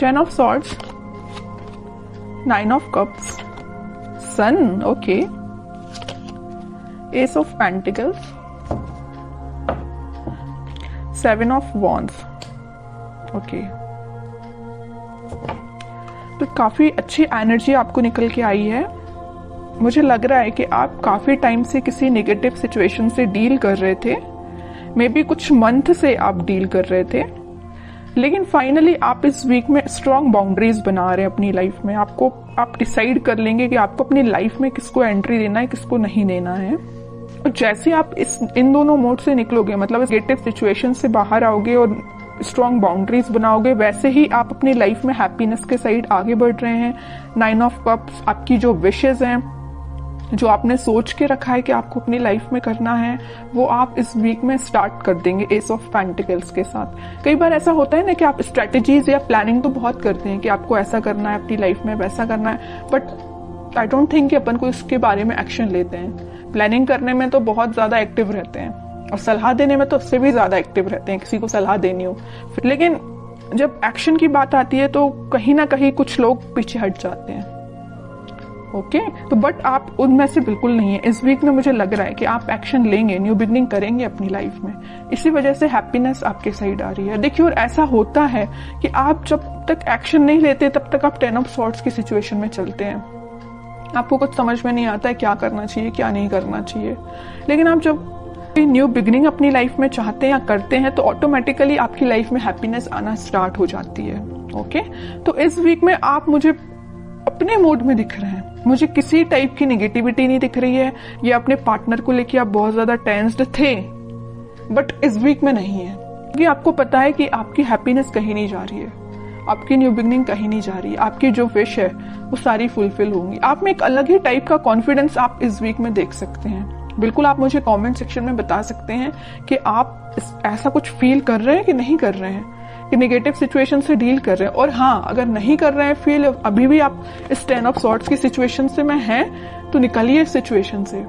10 of swords, 9 of cups, sun, okay, ace of pentacles, 7 of wands, okay। तो काफी अच्छी energy आपको निकल के आई है। मुझे लग रहा है कि आप काफी टाइम से किसी नेगेटिव सिचुएशन से डील कर रहे थे, मे बी कुछ मंथ से आप डील कर रहे थे, लेकिन फाइनली आप इस वीक में स्ट्रॉन्ग बाउंड्रीज बना रहे हैं अपनी लाइफ में। आप डिसाइड कर लेंगे कि आपको अपनी लाइफ में किसको एंट्री देना है, किसको नहीं देना है। और जैसे आप इन दोनों मोड से निकलोगे, मतलब नेगेटिव सिचुएशन से बाहर आओगे और स्ट्रॉन्ग बाउंड्रीज बनाओगे, वैसे ही आप अपनी लाइफ में हैप्पीनेस के साइड आगे बढ़ रहे हैं। 9 ऑफ कप्स आपकी जो विशेज हैं, जो आपने सोच के रखा है कि आपको अपनी लाइफ में करना है, वो आप इस वीक में स्टार्ट कर देंगे एस ऑफ पेंटिकल्स के साथ। कई बार ऐसा होता है ना कि आप स्ट्रेटेजीज या प्लानिंग तो बहुत करते हैं कि आपको ऐसा करना है अपनी लाइफ में, वैसा करना है, बट आई डोंट थिंक कि अपन को इसके बारे में एक्शन लेते हैं। प्लानिंग करने में तो बहुत ज्यादा एक्टिव रहते हैं और सलाह देने में तो उससे भी ज्यादा एक्टिव रहते हैं, किसी को सलाह देनी हो। लेकिन जब एक्शन की बात आती है तो कहीं ना कहीं कुछ लोग पीछे हट जाते हैं, ओके। तो बट आप उनमें से बिल्कुल नहीं है। इस वीक में मुझे लग रहा है कि आप एक्शन लेंगे, न्यू बिगनिंग करेंगे अपनी लाइफ में, इसी वजह से हैप्पीनेस आपके साइड आ रही है। देखिए, और ऐसा होता है कि आप जब तक एक्शन नहीं लेते तब तक आप 10 ऑफ सॉर्ड्स की सिचुएशन में चलते हैं। आपको कुछ समझ में नहीं आता है क्या करना चाहिए, क्या नहीं करना चाहिए। लेकिन आप जब न्यू बिगनिंग अपनी लाइफ में चाहते हैं या करते हैं तो ऑटोमेटिकली आपकी लाइफ में हैप्पीनेस आना स्टार्ट हो जाती है, ओके। तो इस वीक में आप मुझे अपने मोड में दिख रहे हैं, मुझे किसी टाइप की नेगेटिविटी नहीं दिख रही है। ये अपने पार्टनर को लेके आप बहुत ज्यादा टेंस्ड थे, बट इस वीक में नहीं है, क्योंकि आपको पता है कि आपकी हैप्पीनेस कहीं नहीं जा रही है, आपकी न्यू बिगनिंग कहीं नहीं जा रही है, आपकी जो विश है वो सारी फुलफिल होंगी। आप में एक अलग ही टाइप का कॉन्फिडेंस आप इस वीक में देख सकते हैं। बिल्कुल आप मुझे कमेंट सेक्शन में बता सकते हैं कि आप ऐसा कुछ फील कर रहे हैं कि नहीं कर रहे हैं, कि नेगेटिव सिचुएशन से डील कर रहे हैं। और हाँ, अगर नहीं कर रहे हैं फील, अभी भी आप इस 10 ऑफ सॉर्ड्स की सिचुएशन से में हैं, तो निकलिए इस सिचुएशन से।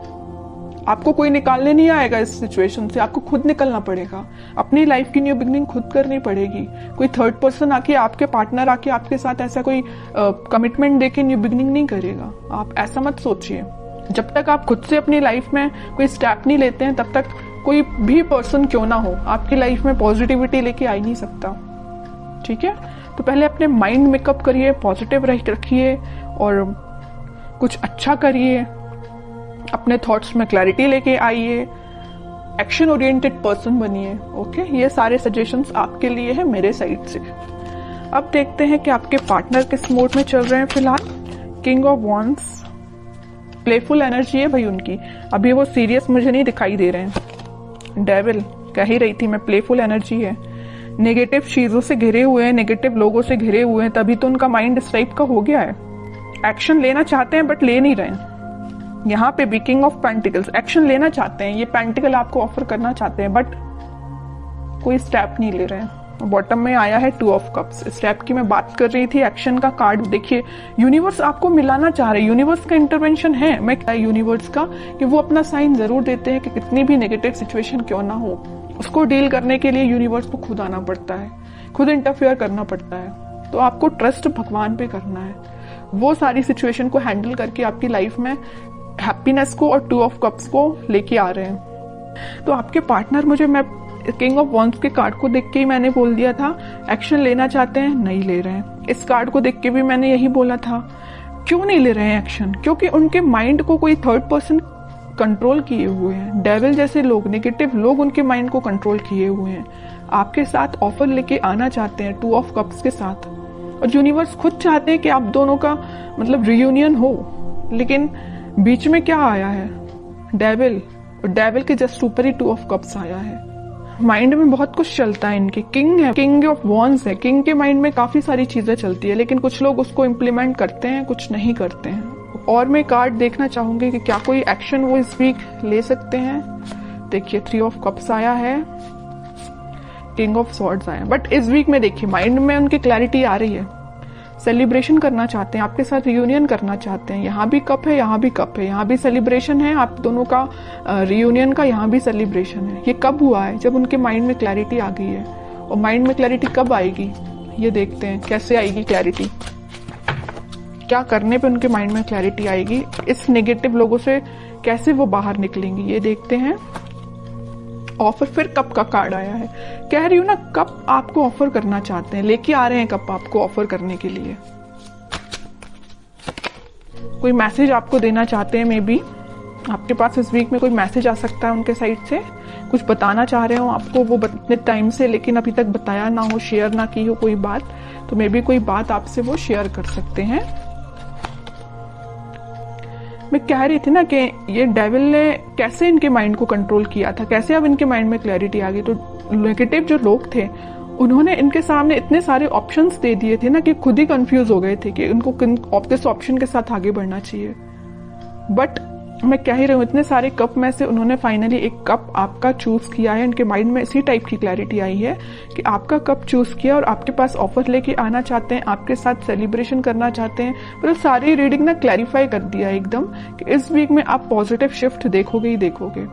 आपको कोई निकालने नहीं आएगा इस सिचुएशन से, आपको खुद निकलना पड़ेगा। अपनी लाइफ की न्यू बिगनिंग खुद करनी पड़ेगी। कोई थर्ड पर्सन आके, आपके पार्टनर आके आपके साथ ऐसा कोई कमिटमेंट देके न्यू बिगनिंग नहीं करेगा। आप ऐसा मत सोचिए। जब तक आप खुद से अपनी लाइफ में कोई स्टेप नहीं लेते हैं, तब तक कोई भी पर्सन क्यों ना हो आपकी लाइफ में पॉजिटिविटी लेके आ ही नहीं सकता, ठीक है। तो पहले अपने माइंड मेकअप करिए, पॉजिटिव रखिए और कुछ अच्छा करिए, अपने थॉट्स में क्लैरिटी लेके आइए, एक्शन ओरिएंटेड पर्सन बनिए, ओके। ये सारे सजेशंस आपके लिए है मेरे साइड से। अब देखते हैं कि आपके पार्टनर किस मोड में चल रहे हैं फिलहाल। King of wands, playful energy है भाई उनकी, अभी वो सीरियस मुझे नहीं दिखाई दे रहे हैं। डेविल, कह ही रही थी मैं, प्लेफुल एनर्जी है। नेगेटिव चीजों से घिरे हुए हैं, नेगेटिव लोगों से घिरे हुए हैं, तभी तो उनका माइंड इस टाइप का हो गया है। एक्शन लेना चाहते हैं बट ले नहीं रहे हैं। यहाँ पे भी किंग ऑफ पेंटिकल्स, एक्शन लेना चाहते हैं, ये पेंटिकल आपको ऑफर करना चाहते हैं, बट कोई स्टेप नहीं ले रहे हैं। बॉटम में आया है 2 ऑफ कप्स। स्टेप की मैं बात कर रही थी, एक्शन का कार्ड देखिए। यूनिवर्स आपको मिलाना चाह रहे हैं, यूनिवर्स का इंटरवेंशन है। मैं यूनिवर्स का कि वो अपना साइन जरूर देते हैं कि कितनी भी नेगेटिव सिचुएशन क्यों ना हो, उसको डील करने के लिए यूनिवर्स को खुद आना पड़ता है, खुद इंटरफेयर करना पड़ता है। तो आपको ट्रस्ट भगवान पे करना है, वो सारी सिचुएशन को हैंडल करके आपकी लाइफ में हैप्पीनेस को और 2 ऑफ कप्स को लेके आ रहे हैं। तो आपके पार्टनर, मुझे मैं किंग ऑफ वॉन्ड्स के कार्ड को देख के ही मैंने बोल दिया था, एक्शन लेना चाहते हैं, नहीं ले रहे हैं। इस कार्ड को देख के भी मैंने यही बोला था। क्यों नहीं ले रहे हैं एक्शन? क्योंकि उनके माइंड को कोई थर्ड पर्सन कंट्रोल किए हुए हैं। डेविल जैसे लोग, नेगेटिव लोग उनके माइंड को कंट्रोल किए हुए हैं। आपके साथ ऑफर लेके आना चाहते हैं 2 ऑफ कप्स के साथ, और यूनिवर्स खुद चाहते हैं कि आप दोनों का मतलब रियूनियन हो। लेकिन बीच में क्या आया है? डेविल, और डेविल के जस्ट ऊपर ही 2 ऑफ कप्स आया है। माइंड में बहुत कुछ चलता है इनके। किंग है, किंग ऑफ वॉन्ड्स है। किंग के माइंड में काफी सारी चीजें चलती है, लेकिन कुछ लोग उसको इम्प्लीमेंट करते हैं, कुछ नहीं करते हैं। और मैं कार्ड देखना चाहूंगी कि क्या कोई एक्शन वो इस वीक ले सकते हैं। देखिए 3 ऑफ कप्स आया है, किंग ऑफ सॉर्ड्स आया, बट इस वीक में देखिए माइंड में उनकी क्लैरिटी आ रही है। सेलिब्रेशन करना चाहते हैं, आपके साथ रियूनियन करना चाहते हैं। यहाँ भी कप है, यहाँ भी कप है, यहाँ भी सेलिब्रेशन है आप दोनों का रियूनियन का, यहाँ भी सेलिब्रेशन है। ये कब हुआ है? जब उनके माइंड में क्लैरिटी आ गई है। और माइंड में क्लैरिटी कब आएगी? ये देखते हैं कैसे आएगी क्लैरिटी, क्या करने पे उनके माइंड में क्लैरिटी आएगी, इस नेगेटिव लोगों से कैसे वो बाहर निकलेंगी, ये देखते हैं। ऑफर, फिर कप का कार्ड आया है। कह रही हूं ना, कप आपको ऑफर करना चाहते हैं, लेके आ रहे हैं कप आपको ऑफर करने के लिए। कोई मैसेज आपको देना चाहते हैं, मे बी आपके पास इस वीक में कोई मैसेज आ सकता है उनके साइड से, कुछ बताना चाह रहे हो आपको वो इतने टाइम से, लेकिन अभी तक बताया ना हो, शेयर ना की हो कोई बात, तो मे बी कोई बात आपसे वो शेयर कर सकते हैं। मैं कह रही थी ना कि ये डेविल ने कैसे इनके माइंड को कंट्रोल किया था, कैसे अब इनके माइंड में क्लैरिटी आ गई। तो नेगेटिव जो लोग थे उन्होंने इनके सामने इतने सारे ऑप्शंस दे दिए थे ना कि खुद ही कंफ्यूज हो गए थे कि उनको किस ऑप्शन के साथ आगे बढ़ना चाहिए। बट मैं कह ही रही हूँ, इतने सारे कप में से उन्होंने फाइनली एक कप आपका चूज किया है। इनके माइंड में इसी टाइप की क्लैरिटी आई है कि आपका कप चूज किया और आपके पास ऑफर लेके आना चाहते हैं, आपके साथ सेलिब्रेशन करना चाहते हैं। मतलब सारी रीडिंग ना क्लैरिफाई कर दिया एकदम कि इस वीक में आप पॉजिटिव शिफ्ट देखोगे ही देखोगे।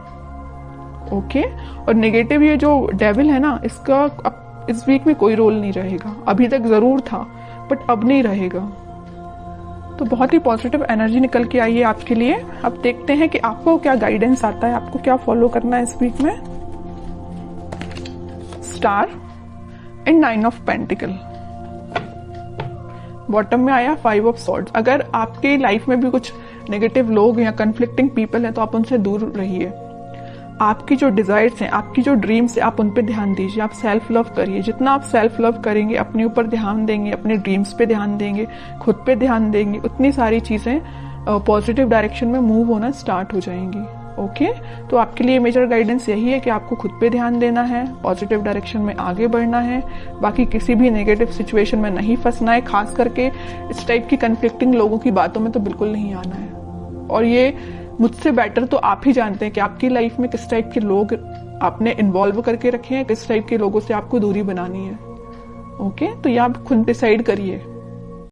ओके, और नेगेटिव ये जो डेविल है ना, इसका अब इस वीक में कोई रोल नहीं रहेगा। अभी तक जरूर था बट अब नहीं रहेगा। तो बहुत ही पॉजिटिव एनर्जी निकल के आई है आपके लिए। अब देखते हैं कि आपको क्या गाइडेंस आता है, आपको क्या फॉलो करना है इस वीक में। Star and 9 of pentacle, bottom में आया 5 ऑफ सॉर्ड्स। अगर आपके लाइफ में भी कुछ नेगेटिव लोग या कंफ्लिक्टिंग पीपल हैं तो आप उनसे दूर रहिए। आपकी जो डिजायर्स हैं, आपकी जो ड्रीम्स है, आप उन पे ध्यान दीजिए। आप सेल्फ लव करिए। जितना आप सेल्फ लव करेंगे, अपने ऊपर ध्यान देंगे, अपने ड्रीम्स पे ध्यान देंगे, खुद पे ध्यान देंगे, उतनी सारी चीजें पॉजिटिव डायरेक्शन में मूव होना स्टार्ट हो जाएंगी। ओके, तो आपके लिए मेजर गाइडेंस यही है कि आपको खुद पे ध्यान देना है, पॉजिटिव डायरेक्शन में आगे बढ़ना है, बाकी किसी भी नेगेटिव सिचुएशन में नहीं फंसना है। खास करके इस टाइप की कंफ्लिक्टिंग लोगों की बातों में तो बिल्कुल नहीं आना है। और ये मुझसे बेटर तो आप ही जानते हैं कि आपकी लाइफ में किस टाइप के लोग आपने इन्वॉल्व करके रखे हैं, किस टाइप के लोगों से आपको दूरी बनानी है। ओके, तो ये आप खुद डिसाइड करिए।